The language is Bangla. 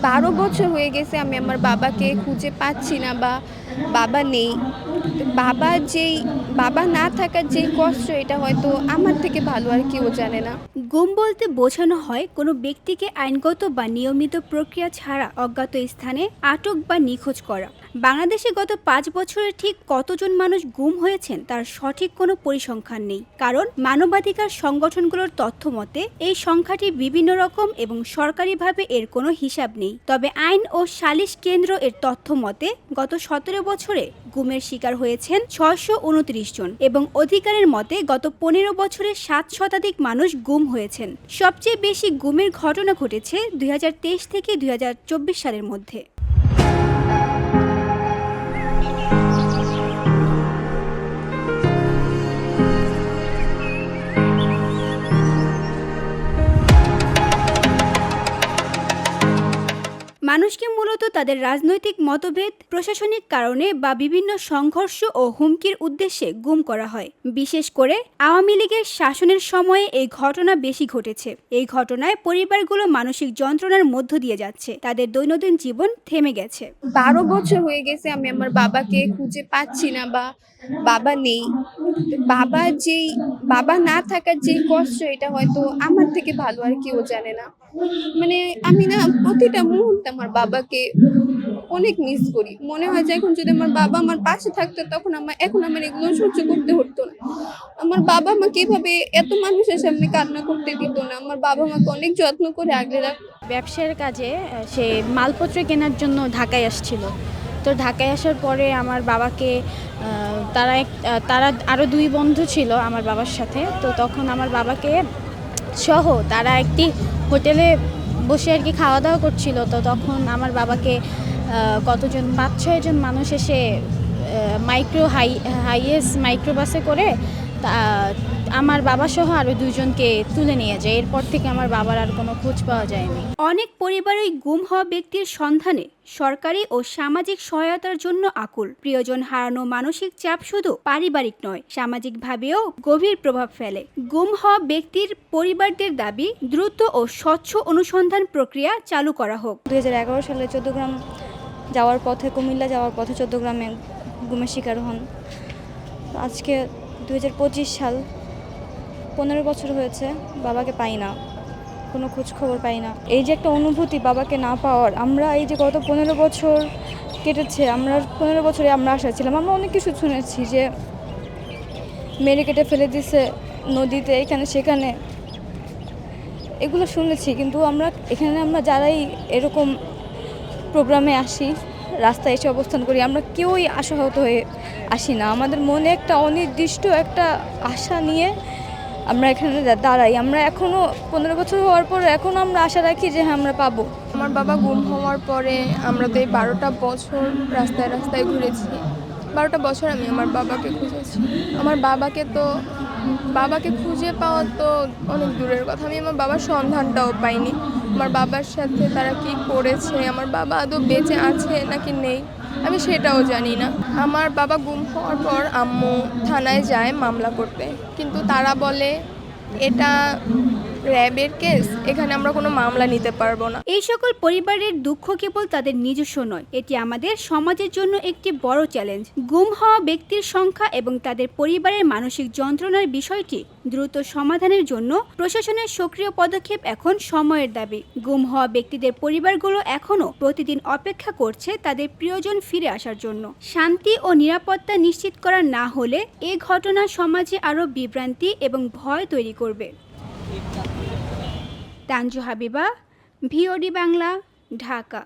12 বছর হয়ে গেছে আমি আমার বাবাকে খুঁজে পাচ্ছি না বা বাবা নেই। তো বাবা না থাকার যেই কষ্ট এটা হয়তো আমার থেকে ভালো আর কেউ জানে না। গুম বলতে বোঝানো হয় কোনো ব্যক্তিকে আইনগত বা নিয়মিত প্রক্রিয়া ছাড়া অজ্ঞাত স্থানে আটক বা নিখোঁজ করা। বাংলাদেশে গত 5 বছরে ঠিক কতজন মানুষ গুম হয়েছেন তার সঠিক কোনো পরিসংখ্যান নেই, কারণ মানবাধিকার সংগঠনগুলোর তথ্য মতে এই সংখ্যাটি বিভিন্ন রকম এবং সরকারিভাবে এর কোনো হিসাব নেই। তবে আইন ও সালিশ কেন্দ্র এর তথ্য মতে গত 17 বছরে গুমের শিকার হয়েছেন 629 জন এবং অধিকারের মতে গত 15 বছরে 7 শতাধিক মানুষ গুম হয়েছেন। সবচেয়ে বেশি গুমের ঘটনা ঘটেছে 2023 থেকে 2024 সালের মধ্যে। মানুষকে মূলত তাদের রাজনৈতিক মতভেদ, প্রশাসনিক কারণে বা বিভিন্ন সংঘর্ষ ও হুমকির উদ্দেশ্যে গুম করা হয়। বিশেষ করে আওয়ামী লীগের শাসনের সময়ে এই ঘটনা বেশি ঘটেছে। এই ঘটনায় পরিবারগুলো মানসিক যন্ত্রণার মধ্য দিয়ে যাচ্ছে, তাদের দৈনন্দিন জীবন থেমে গেছে। 12 বছর হয়ে গেছে আমি আমার বাবাকে খুঁজে পাচ্ছি না বা বাবা নেই। তো বাবা না থাকার যেই কষ্ট এটা হয়তো আমার থেকে ভালো আর কেউ জানে না। মানে আমি না প্রতিটা মুহূর্তে আমার বাবাকে অনেক মিস করি। মনে হয় যে এখন যদি আমার বাবা আমার পাশে থাকতো তখন এখন আমার এগুলো সহ্য করতে হতো না। আমার বাবা আমাকে এভাবে এত মানুষের সামনে কান্না করতে দিত না। আমার বাবা আমাকে অনেক যত্ন করে আগলে রাখতো। ব্যবসার কাজে সে মালপত্র কেনার জন্য ঢাকায় আসছিল। তো ঢাকায় আসার পরে আমার বাবাকে তারা আরও 2 বন্ধু ছিল আমার বাবার সাথে। তো তখন আমার বাবাকে সহ তারা একটি হোটেলে বসে আর কি খাওয়া দাওয়া করছিল। তো তখন আমার বাবাকে কতজন 5-6 জন মানুষ এসে হাইয়েস মাইক্রোবাসে করে আমার বাবা সহ আরও 2 জনকে তুলে নিয়ে যায়। এরপর থেকে আমার বাবার আর কোনো খোঁজ পাওয়া যায়নি। অনেক পরিবারই গুম হওয়া ব্যক্তির সন্ধানে সরকারি ও সামাজিক সহায়তার জন্য আকুল। প্রিয়জন হারানো মানসিক চাপ শুধু পারিবারিক নয়, সামাজিকভাবেও গভীর প্রভাব ফেলে। গুম হওয়া ব্যক্তির পরিবারদের দাবি দ্রুত ও স্বচ্ছ অনুসন্ধান প্রক্রিয়া চালু করা হোক। 2011 সালে চট্টগ্রাম যাওয়ার পথে, কুমিল্লা যাওয়ার পথে চট্টগ্রামে গুমের শিকার হন। আজকে 2025 সাল, 15 বছর হয়েছে বাবাকে পাই না, কোনো খোঁজ খবর পাই না। এই যে একটা অনুভূতি বাবাকে না পাওয়ার, আমরা এই যে গত 15 বছর কেটেছে, 15 বছরে আমরা আশা ছিলাম, আমরা অনেক কিছু শুনেছি যে মেরে কেটে ফেলে দিছে নদীতে, এখানে সেখানে, এগুলো শুনেছি। কিন্তু আমরা যারাই এরকম প্রোগ্রামে আসি, রাস্তায় এসে অবস্থান করি, আমরা কেউই আশাহত হয়ে আসি না। আমাদের মনে একটা অনির্দিষ্ট একটা আশা নিয়ে আমরা এখানে দাঁড়াই। আমরা এখনও 15 বছর হওয়ার পর এখনও আমরা আশা রাখি যে হ্যাঁ আমরা পাবো। আমার বাবা গুম হওয়ার পরে আমরা তো এই 12টা বছর রাস্তায় রাস্তায় ঘুরেছি। 12টা বছর আমি আমার বাবাকে খুঁজেছি। আমার বাবাকে খুঁজে পাওয়া তো অনেক দূরের কথা, আমি আমার বাবার সন্ধানটাও পাইনি। আমার বাবার সাথে তারা কি করেছে, আমার বাবা আদৌ বেঁচে আছে নাকি নেই, আমি সেটাও জানি না। আমার বাবা গুম হওয়ার পর আম্মু থানায় যায় মামলা করতে, কিন্তু তারা বলে এটা র্যাবের কেস, এখানে আমরা কোনো মামলা নিতে পারবো না। এই সকল পরিবারের দুঃখ কেবল তাদের নিজস্ব নয়, এটি আমাদের সমাজের জন্য একটি বড় চ্যালেঞ্জ। গুম হওয়া ব্যক্তির সংখ্যা এবং তাদের পরিবারের মানসিক যন্ত্রণার বিষয়টি দ্রুত সমাধানের জন্য প্রশাসনের সক্রিয় পদক্ষেপ এখন সময়ের দাবি। গুম হওয়া ব্যক্তিদের পরিবারগুলো এখনও প্রতিদিন অপেক্ষা করছে তাদের প্রিয়জন ফিরে আসার জন্য। শান্তি ও নিরাপত্তা নিশ্চিত করা না হলে এ ঘটনা সমাজে আরও বিভ্রান্তি এবং ভয় তৈরি করবে। তানজু হাবিবা, ভিওডি বাংলা, ঢাকা।